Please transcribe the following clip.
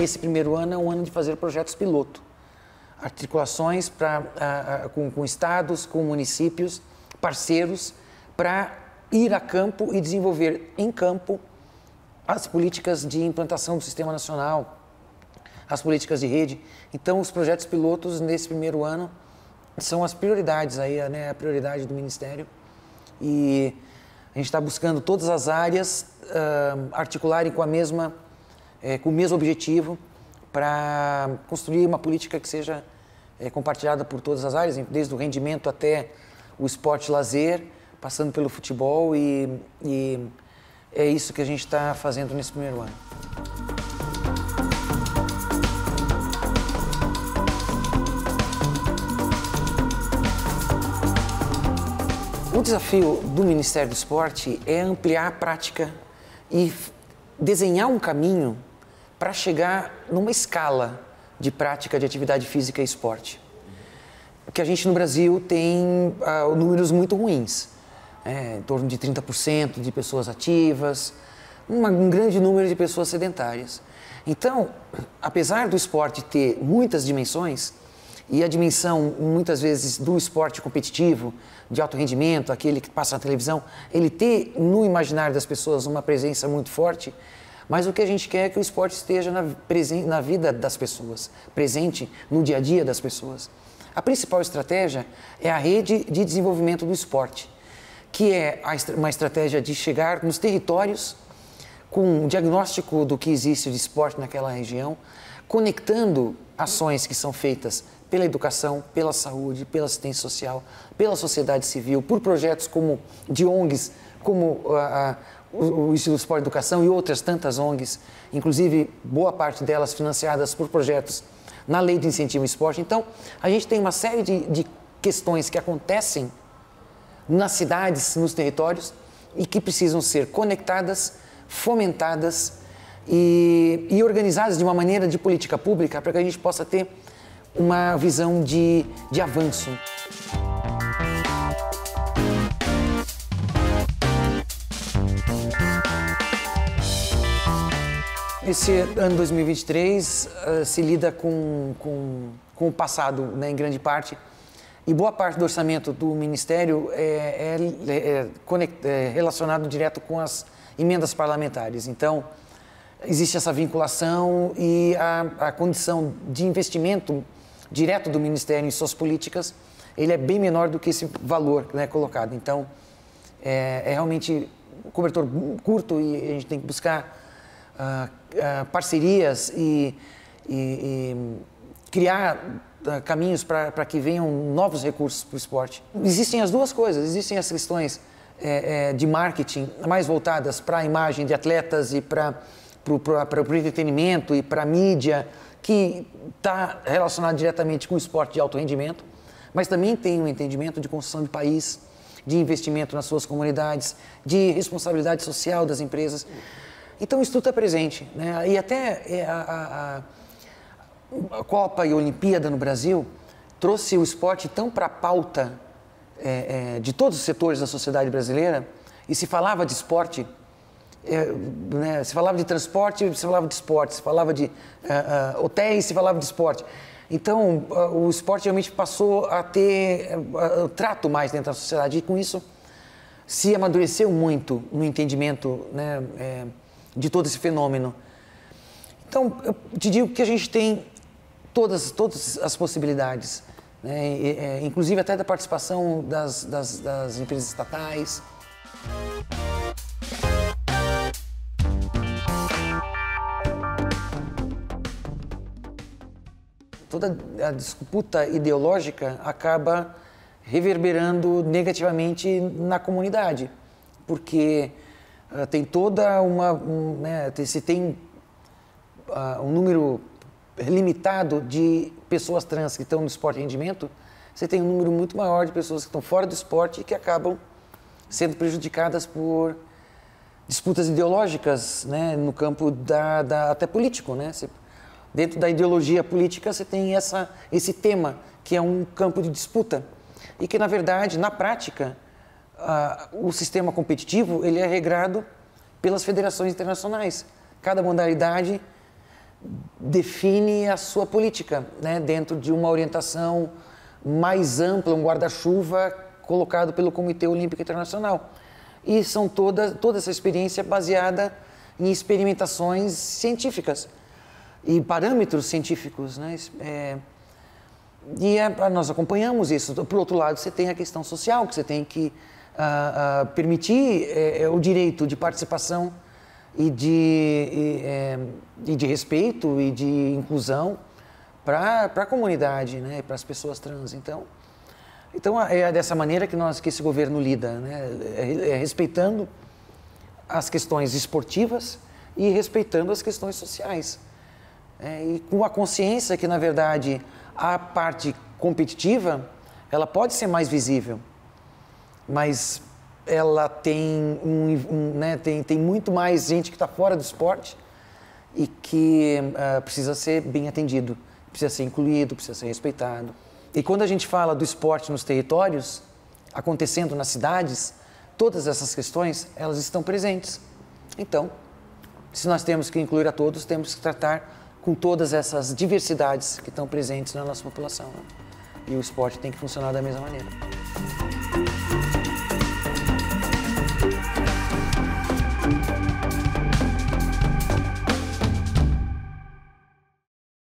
esse primeiro ano é um ano de fazer projetos piloto, articulações com estados, com municípios, parceiros, para ir a campo e desenvolver em campo as políticas de implantação do Sistema Nacional, as políticas de rede. Então, os projetos pilotos nesse primeiro ano são as prioridades, aí, né, a prioridade do Ministério. E a gente está buscando todas as áreas articularem com com o mesmo objetivo para construir uma política que seja compartilhada por todas as áreas, desde o rendimento até o esporte e lazer, passando pelo futebol, e é isso que a gente está fazendo nesse primeiro ano. O desafio do Ministério do Esporte é ampliar a prática e desenhar um caminho para chegar numa escala de prática de atividade física e esporte. Porque a gente no Brasil tem números muito ruins, em torno de 30% de pessoas ativas, um grande número de pessoas sedentárias. Então, apesar do esporte ter muitas dimensões, e a dimensão, muitas vezes, do esporte competitivo, de alto rendimento, aquele que passa na televisão, ele ter no imaginário das pessoas uma presença muito forte, mas o que a gente quer é que o esporte esteja na vida das pessoas, presente no dia a dia das pessoas. A principal estratégia é a rede de desenvolvimento do esporte, que é uma estratégia de chegar nos territórios com um diagnóstico do que existe de esporte naquela região, conectando ações que são feitas pela educação, pela saúde, pela assistência social, pela sociedade civil, por projetos como de ONGs, como o Instituto Esporte e Educação e outras tantas ONGs, inclusive boa parte delas financiadas por projetos na Lei de Incentivo ao Esporte. Então, a gente tem uma série de questões que acontecem nas cidades, nos territórios, e que precisam ser conectadas, fomentadas e organizadas de uma maneira de política pública para que a gente possa ter uma visão de avanço. Esse ano 2023 se lida com o passado, né, em grande parte, e boa parte do orçamento do Ministério é relacionado direto com as emendas parlamentares. Então, existe essa vinculação e a condição de investimento direto do Ministério em suas políticas, ele é bem menor do que esse valor, né, colocado. Então, é realmente um cobertor curto e a gente tem que buscar parcerias e criar caminhos para que venham novos recursos para o esporte. Existem as duas coisas, existem as questões de marketing mais voltadas para a imagem de atletas e para o entretenimento e para a mídia, que está relacionado diretamente com o esporte de alto rendimento, mas também tem um entendimento de construção de país, de investimento nas suas comunidades, de responsabilidade social das empresas. Então, isso tudo está presente, né? E até a Copa e a Olimpíada no Brasil trouxe o esporte tão para a pauta de todos os setores da sociedade brasileira, e se falava de esporte, né, se falava de transporte, se falava de esporte, se falava de hotéis, se falava de esporte. Então, o esporte realmente passou a ter trato mais dentro da sociedade, e com isso se amadureceu muito no entendimento, né, de todo esse fenômeno. Então, eu te digo que a gente tem todas as possibilidades, né, inclusive até da participação das empresas estatais. Toda a disputa ideológica acaba reverberando negativamente na comunidade, porque tem toda se tem um número limitado de pessoas trans que estão no esporte de rendimento, você tem um número muito maior de pessoas que estão fora do esporte e que acabam sendo prejudicadas por disputas ideológicas, né, no campo até político, né? Dentro da ideologia política você tem esse tema, que é um campo de disputa, e que, na verdade, na prática, o sistema competitivo ele é regrado pelas federações internacionais. Cada modalidade define a sua política, né, dentro de uma orientação mais ampla, um guarda-chuva colocado pelo Comitê Olímpico Internacional. E são toda essa experiência baseada em experimentações científicas e parâmetros científicos, né? Nós acompanhamos isso. Por outro lado, você tem a questão social, que você tem que permitir o direito de participação e de respeito e de inclusão para a comunidade, né? Para as pessoas trans. Então é dessa maneira que esse governo lida, né? Respeitando as questões esportivas e respeitando as questões sociais. E com a consciência que, na verdade, a parte competitiva, ela pode ser mais visível, mas ela tem, né, tem muito mais gente que está fora do esporte e que precisa ser bem atendido, precisa ser incluído, precisa ser respeitado. E quando a gente fala do esporte nos territórios, acontecendo nas cidades, todas essas questões, elas estão presentes. Então, se nós temos que incluir a todos, temos que tratar com todas essas diversidades que estão presentes na nossa população, né? E o esporte tem que funcionar da mesma maneira.